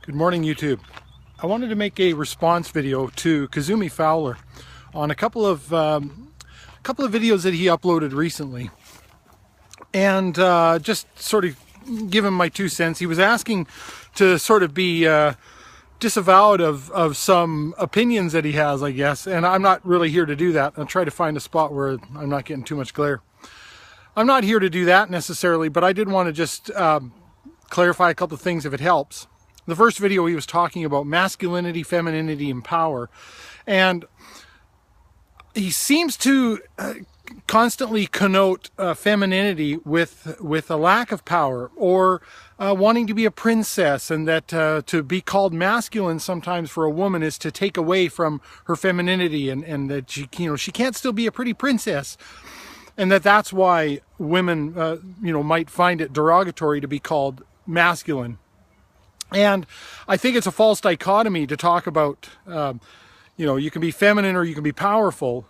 Good morning, YouTube. I wanted to make a response video to Kizzume Fowler on a couple of videos that he uploaded recently, and just sort of give him my 2 cents. He was asking to sort of be disavowed of some opinions that he has, I guess, and I'm not really here to do that. I'll try to find a spot where I'm not getting too much glare. I'm not here to do that necessarily, but I did want to just clarify a couple of things if it helps. The first video he was talking about masculinity, femininity, and power, and he seems to constantly connote femininity with a lack of power, or wanting to be a princess, and that to be called masculine sometimes for a woman is to take away from her femininity, and that she can't still be a pretty princess, and that's why women might find it derogatory to be called masculine. And I think it's a false dichotomy to talk about, you can be feminine or you can be powerful.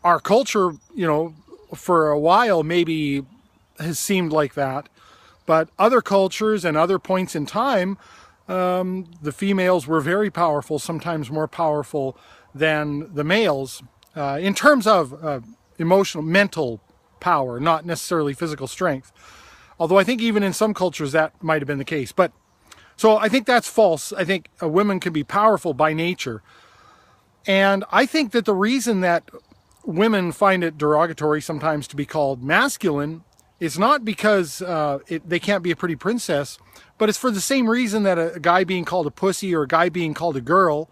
Our culture, for a while maybe has seemed like that. But other cultures and other points in time, the females were very powerful, sometimes more powerful than the males, in terms of emotional, mental power, not necessarily physical strength. Although I think even in some cultures that might have been the case. So I think that's false. I think women can be powerful by nature. And I think that the reason that women find it derogatory sometimes to be called masculine is not because they can't be a pretty princess, but it's for the same reason that a guy being called a pussy or a guy being called a girl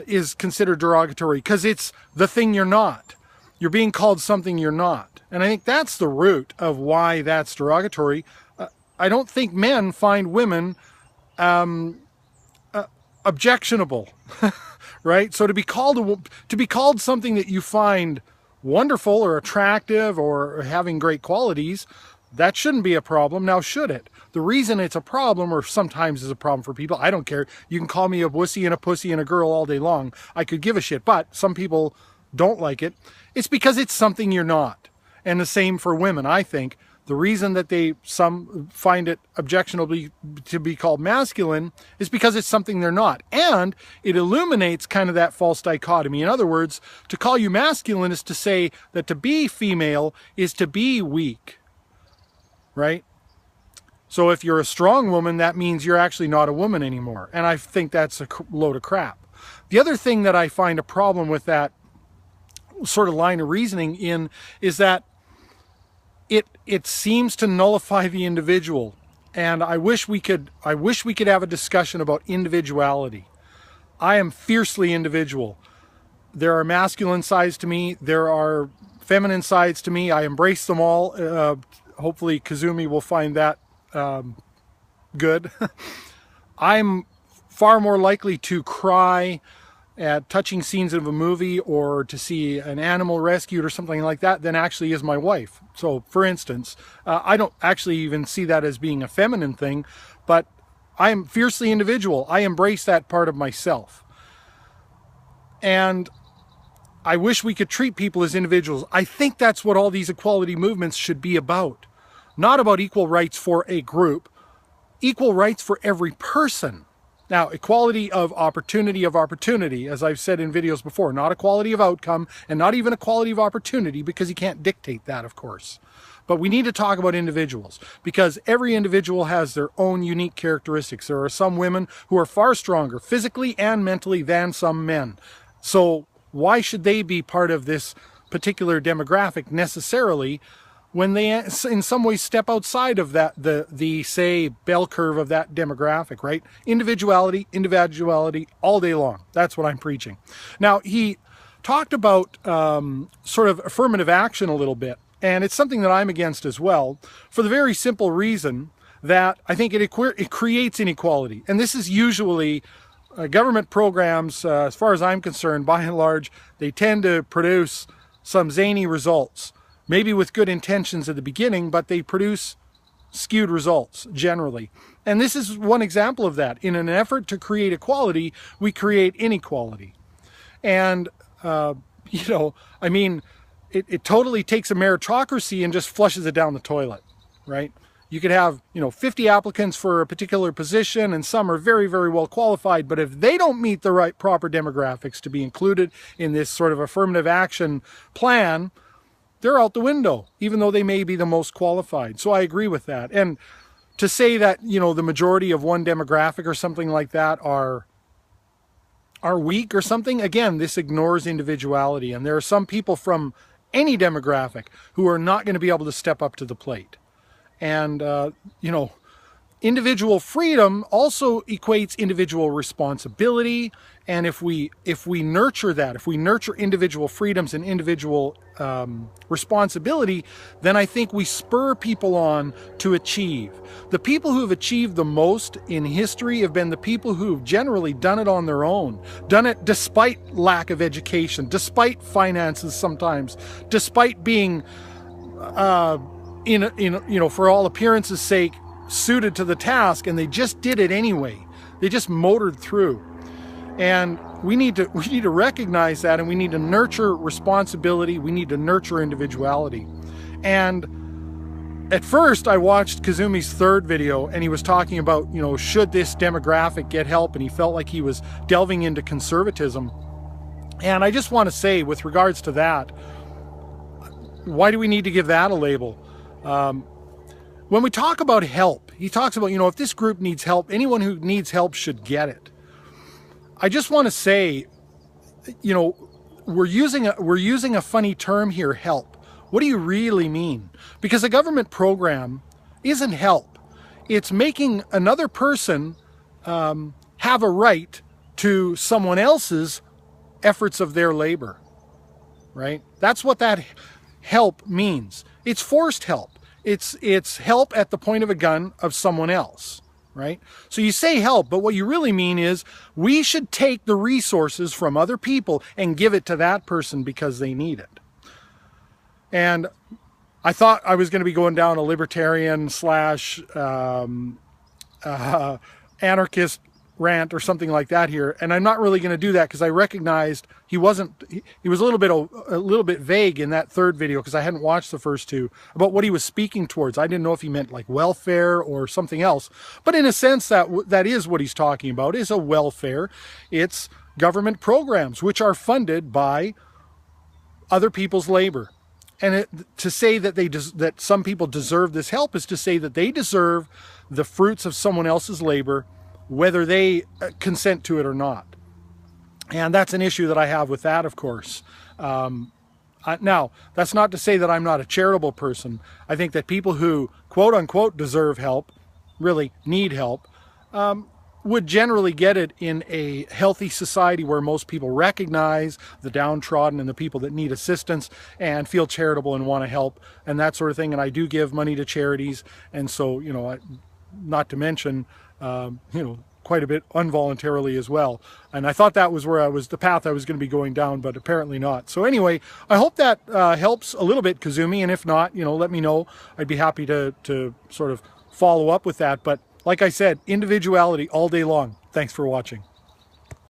is considered derogatory, because it's the thing you're not. You're being called something you're not. And I think that's the root of why that's derogatory. I don't think men find women objectionable, right? So to be called something that you find wonderful or attractive or having great qualities, that shouldn't be a problem. Now, should it? The reason it's a problem, or sometimes is a problem for people, I don't care. You can call me a wussy and a pussy and a girl all day long. I could give a shit, but some people don't like it. It's because it's something you're not. And the same for women, I think. The reason that some find it objectionable to be called masculine is because it's something they're not. And it illuminates kind of that false dichotomy. In other words, to call you masculine is to say that to be female is to be weak, right? So if you're a strong woman, that means you're actually not a woman anymore. And I think that's a load of crap. The other thing that I find a problem with that sort of line of reasoning is that it seems to nullify the individual. And I wish we could have a discussion about individuality. I am fiercely individual. There are masculine sides to me. There are feminine sides to me. I embrace them all. Hopefully Kizzume will find that good. I'm far more likely to cry at touching scenes of a movie or to see an animal rescued or something like that than actually is my wife. So for instance, I don't actually even see that as being a feminine thing, but I am fiercely individual. I embrace that part of myself. And I wish we could treat people as individuals. I think that's what all these equality movements should be about. Not about equal rights for a group, equal rights for every person. Now, equality of opportunity, as I've said in videos before, not equality of outcome, and not even equality of opportunity, because you can't dictate that, of course. But we need to talk about individuals, because every individual has their own unique characteristics. There are some women who are far stronger physically and mentally than some men. So why should they be part of this particular demographic necessarily, when they in some ways step outside of that, the say bell curve of that demographic, right? Individuality all day long. That's what I'm preaching. Now, he talked about sort of affirmative action a little bit, and it's something that I'm against as well, for the very simple reason that I think it creates inequality. And this is usually government programs, as far as I'm concerned, by and large, they tend to produce some zany results. Maybe with good intentions at the beginning, but they produce skewed results generally. And this is one example of that. In an effort to create equality, we create inequality. And, it totally takes a meritocracy and just flushes it down the toilet, right? You could have, 50 applicants for a particular position, and some are very, very well qualified, but if they don't meet the right proper demographics to be included in this sort of affirmative action plan, they're out the window, even though they may be the most qualified. So I agree with that. And to say that, the majority of one demographic or something like that are weak or something, again, this ignores individuality. And there are some people from any demographic who are not going to be able to step up to the plate. And, individual freedom also equates individual responsibility. And if we nurture that, if we nurture individual freedoms and individual responsibility, then I think we spur people on to achieve. The people who have achieved the most in history have been the people who've generally done it on their own, done it despite lack of education, despite finances sometimes, despite being, for all appearances' sake, suited to the task, and they just did it anyway. They just motored through. And we need to recognize that, and we need to nurture responsibility. We need to nurture individuality. And at first I watched Kizzume's third video, and he was talking about, should this demographic get help? And he felt like he was delving into conservatism. And I just want to say, with regards to that, why do we need to give that a label? When we talk about help, he talks about, if this group needs help, anyone who needs help should get it. I just want to say, we're using a funny term here, help. What do you really mean? Because a government program isn't help. It's making another person have a right to someone else's efforts of their labor, right? That's what that help means. It's forced help. It's help at the point of a gun of someone else, right? So you say help, but what you really mean is we should take the resources from other people and give it to that person because they need it. And I thought I was going to be going down a libertarian / anarchist rant or something like that here, and I'm not really going to do that because I recognized he was a little bit vague in that third video, because I hadn't watched the first two, about what he was speaking towards. I didn't know if he meant like welfare or something else, but in a sense that is what he's talking about, is a welfare. It's government programs which are funded by other people's labor. And to say that that some people deserve this help is to say that they deserve the fruits of someone else's labor, whether they consent to it or not. And that's an issue that I have with that, of course. Now, that's not to say that I'm not a charitable person. I think that people who, quote unquote, deserve help, really need help, would generally get it in a healthy society where most people recognize the downtrodden and the people that need assistance and feel charitable and want to help and that sort of thing. And I do give money to charities. And so, not to mention, quite a bit involuntarily as well. And I thought that was the path I was going to be going down, but apparently not. So anyway, I hope that helps a little bit, Kizzume. And if not, let me know. I'd be happy to sort of follow up with that. But like I said, individuality all day long. Thanks for watching.